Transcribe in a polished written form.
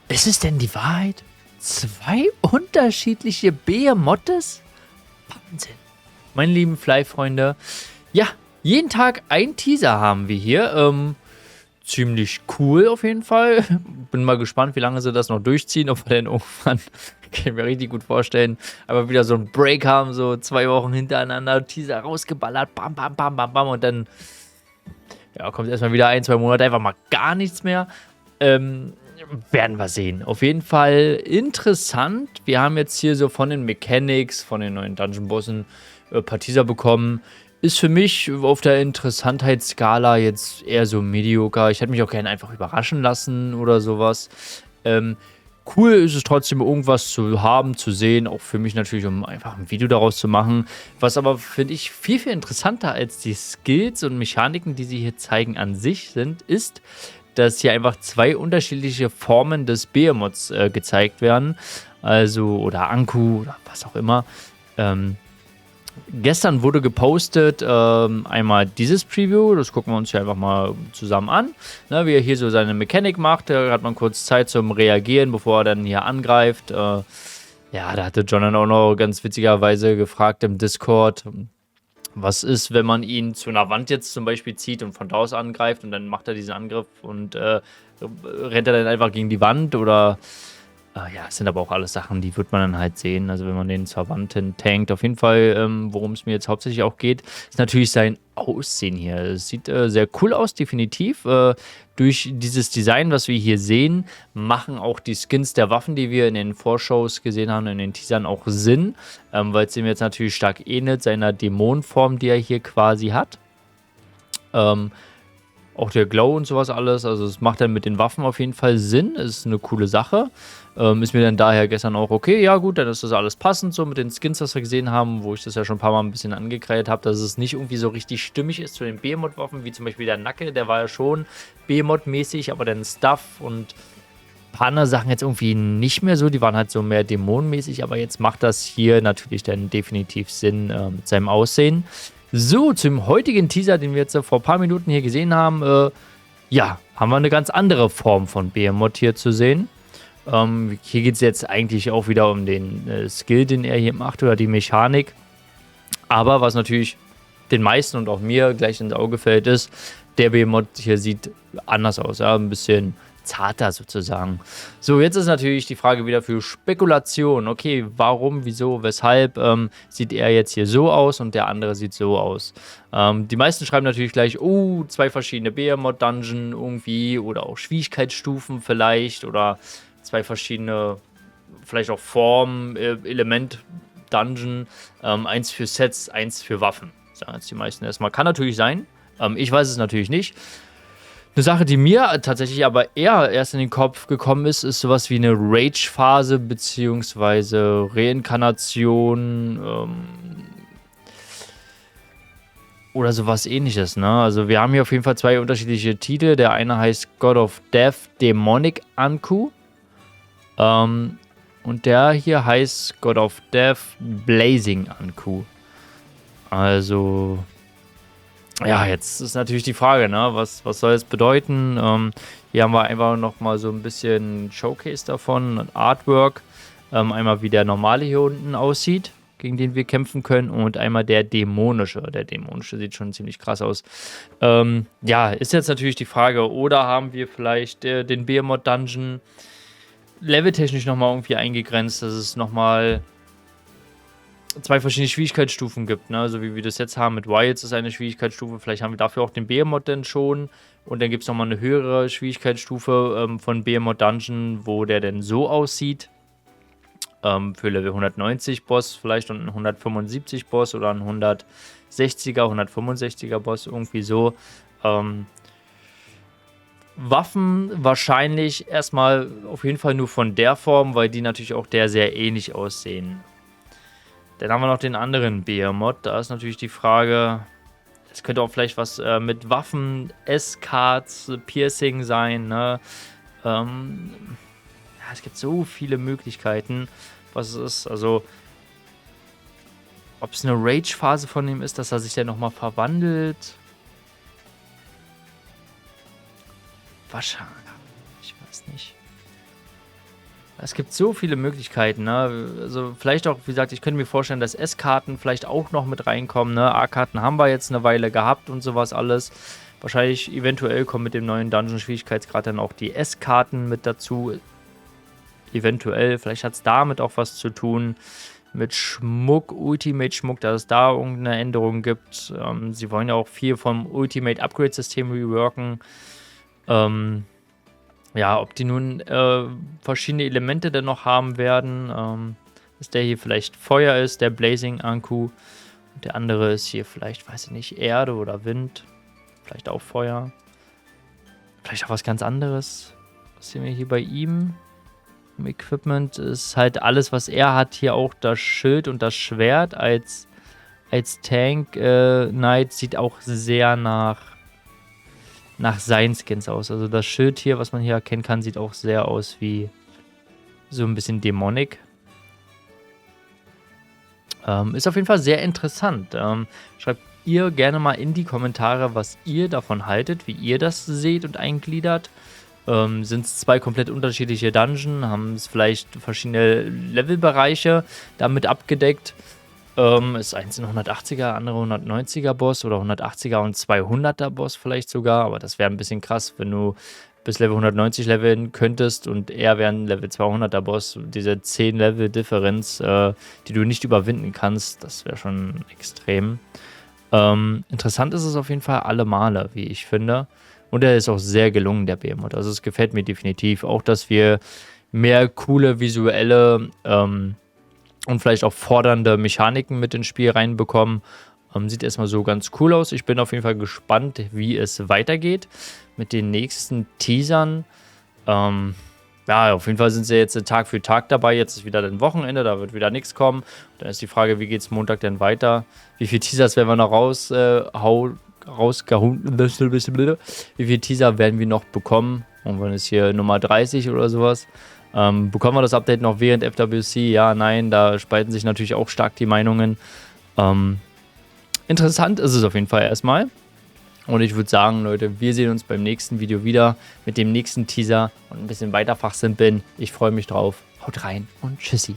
Ist es denn die Wahrheit? Zwei unterschiedliche Behemottes? Wahnsinn. Meine lieben Fly-Freunde, ja, jeden Tag ein Teaser haben wir hier. Ziemlich cool auf jeden Fall. Bin mal gespannt, wie lange sie das noch durchziehen. Ob wir denn irgendwann, kann ich mir richtig gut vorstellen, aber wieder so einen Break haben, so 2 Wochen hintereinander, Teaser rausgeballert, bam, bam, bam, bam, bam. Und dann ja, kommt erstmal wieder 1, 2 Monate einfach mal gar nichts mehr. Werden wir sehen. Auf jeden Fall interessant. Wir haben jetzt hier so von den Mechanics, von den neuen Dungeon-Bossen ein paar Teaser bekommen. Ist für mich auf der Interessantheitsskala jetzt eher so mediocre. Ich hätte mich auch gerne einfach überraschen lassen oder sowas. Cool ist es trotzdem, irgendwas zu haben, zu sehen. Auch für mich natürlich, um einfach ein Video daraus zu machen. Was aber, finde ich, viel, viel interessanter als die Skills und Mechaniken, die sie hier zeigen an sich sind, ist, dass hier einfach zwei unterschiedliche Formen des Behemoths gezeigt werden. Also, oder Anku, oder was auch immer. Gestern wurde gepostet, einmal dieses Preview, das gucken wir uns hier einfach mal zusammen an, ne, wie er hier so seine Mechanik macht, da hat man kurz Zeit zum Reagieren, bevor er dann hier angreift. Ja, da hatte John dann auch noch ganz witzigerweise gefragt im Discord, was ist, wenn man ihn zu einer Wand jetzt zum Beispiel zieht und von da aus angreift und dann macht er diesen Angriff und rennt er dann einfach gegen die Wand oder... ja, es sind aber auch alles Sachen, die wird man dann halt sehen. Also wenn man den zur Wand hin tankt. Auf jeden Fall, worum es mir jetzt hauptsächlich auch geht, ist natürlich sein Aussehen hier. Es sieht sehr cool aus, definitiv. Durch dieses Design, was wir hier sehen, machen auch die Skins der Waffen, die wir in den Vorshows gesehen haben, in den Teasern auch Sinn. Weil es ihm jetzt natürlich stark ähnelt, seiner Dämonenform, die er hier quasi hat. Auch der Glow und sowas alles, also es macht dann mit den Waffen auf jeden Fall Sinn, ist eine coole Sache. Ist mir dann daher gestern auch okay, ja gut, dann ist das alles passend so mit den Skins, was wir gesehen haben, wo ich das ja schon ein paar Mal ein bisschen angekreidet habe, dass es nicht irgendwie so richtig stimmig ist zu den Behemoth-Waffen, wie zum Beispiel der Nacke, der war ja schon Behemoth-mäßig, aber dann Stuff und ein paar andere Sachen jetzt irgendwie nicht mehr so, die waren halt so mehr dämonenmäßig, aber jetzt macht das hier natürlich dann definitiv Sinn mit seinem Aussehen. So, zum heutigen Teaser, den wir jetzt vor ein paar Minuten hier gesehen haben, ja, haben wir eine ganz andere Form von Behemoth hier zu sehen. Hier geht es jetzt eigentlich auch wieder um den Skill, den er hier macht oder die Mechanik. Aber was natürlich den meisten und auch mir gleich ins Auge fällt, ist, der Behemoth hier sieht anders aus, ja, ein bisschen zarter sozusagen. So, jetzt ist natürlich die Frage wieder für Spekulation. Okay, warum, wieso, weshalb sieht er jetzt hier so aus und der andere sieht so aus? Die meisten schreiben natürlich gleich, oh, zwei verschiedene Behemoth-Dungeon irgendwie oder auch Schwierigkeitsstufen vielleicht oder zwei verschiedene, vielleicht auch Formen, Element-Dungeon. Eins für Sets, eins für Waffen. Sagen jetzt die meisten erstmal. Kann natürlich sein. Ich weiß es natürlich nicht. Eine Sache, die mir tatsächlich aber eher erst in den Kopf gekommen ist, ist sowas wie eine Rage-Phase beziehungsweise Reinkarnation oder sowas ähnliches, ne? Also wir haben hier auf jeden Fall zwei unterschiedliche Titel. Der eine heißt God of Death Demonic Anku und der hier heißt God of Death Blazing Anku. Also... ja, jetzt ist natürlich die Frage, ne? Was soll es bedeuten? Hier haben wir einfach nochmal so ein bisschen Showcase davon, ein Artwork. Einmal wie der normale hier unten aussieht, gegen den wir kämpfen können, und einmal der dämonische. Der dämonische sieht schon ziemlich krass aus. Ja, ist jetzt natürlich die Frage, oder haben wir vielleicht den Behemoth Dungeon leveltechnisch nochmal irgendwie eingegrenzt, dass es nochmal zwei verschiedene Schwierigkeitsstufen gibt, ne? So wie wir das jetzt haben mit Wilds ist eine Schwierigkeitsstufe, vielleicht haben wir dafür auch den Behemoth dann schon und dann gibt es nochmal eine höhere Schwierigkeitsstufe von Behemoth Dungeon, wo der denn so aussieht, für Level 190 Boss vielleicht und ein 175 Boss oder ein 160er, 165er Boss, irgendwie so. Waffen wahrscheinlich erstmal auf jeden Fall nur von der Form, weil die natürlich auch der sehr ähnlich aussehen. Dann haben wir noch den anderen Behemoth. Da ist natürlich die Frage, es könnte auch vielleicht was mit Waffen, S-Cards, Piercing sein, ne? Ja, es gibt so viele Möglichkeiten, was es ist. Also, ob es eine Rage-Phase von ihm ist, dass er sich dann nochmal verwandelt. Wahrscheinlich. Ich weiß nicht. Es gibt so viele Möglichkeiten, ne? Also vielleicht auch, wie gesagt, ich könnte mir vorstellen, dass S-Karten vielleicht auch noch mit reinkommen, ne? A-Karten haben wir jetzt eine Weile gehabt und sowas alles. Wahrscheinlich eventuell kommen mit dem neuen Dungeon-Schwierigkeitsgrad dann auch die S-Karten mit dazu. Eventuell, vielleicht hat es damit auch was zu tun. Mit Schmuck, Ultimate-Schmuck, dass es da irgendeine Änderung gibt. Sie wollen ja auch viel vom Ultimate-Upgrade-System reworken. Ja, ob die nun verschiedene Elemente dann noch haben werden. Dass der hier vielleicht Feuer ist, der Blazing Anku. Und der andere ist hier vielleicht, weiß ich nicht, Erde oder Wind. Vielleicht auch Feuer. Vielleicht auch was ganz anderes. Was sehen wir hier bei ihm? Im Equipment ist halt alles, was er hat. Hier auch das Schild und das Schwert als Tank Knight sieht auch sehr nach seinen Skins aus. Also das Schild hier, was man hier erkennen kann, sieht auch sehr aus wie so ein bisschen Demonic. Ist auf jeden Fall sehr interessant. Schreibt ihr gerne mal in die Kommentare, was ihr davon haltet, wie ihr das seht und eingliedert. Sind es zwei komplett unterschiedliche Dungeons, haben es vielleicht verschiedene Levelbereiche damit abgedeckt. Ist eins ein 180er, andere 190er Boss oder 180er und 200er Boss vielleicht sogar, aber das wäre ein bisschen krass, wenn du bis Level 190 leveln könntest und er wäre ein Level 200er Boss. Diese 10 Level Differenz, die du nicht überwinden kannst, das wäre schon extrem. Interessant ist es auf jeden Fall alle Male, wie ich finde. Und er ist auch sehr gelungen, der Behemoth. Also es gefällt mir definitiv. Auch, dass wir mehr coole visuelle und vielleicht auch fordernde Mechaniken mit ins Spiel reinbekommen. Sieht erstmal so ganz cool aus. Ich bin auf jeden Fall gespannt, wie es weitergeht mit den nächsten Teasern. Ja, auf jeden Fall sind sie jetzt Tag für Tag dabei. Jetzt ist wieder ein Wochenende, da wird wieder nichts kommen. Dann ist die Frage, wie geht es Montag denn weiter? Wie viele Teasers werden wir noch wie viele Teaser werden wir noch bekommen? Irgendwann ist hier Nummer 30 oder sowas. Bekommen wir das Update noch während FWC? Ja, nein, da spalten sich natürlich auch stark die Meinungen. Interessant ist es auf jeden Fall erstmal. Und ich würde sagen, Leute, wir sehen uns beim nächsten Video wieder mit dem nächsten Teaser und ein bisschen weiter fachsimpeln. Ich freue mich drauf. Haut rein und tschüssi.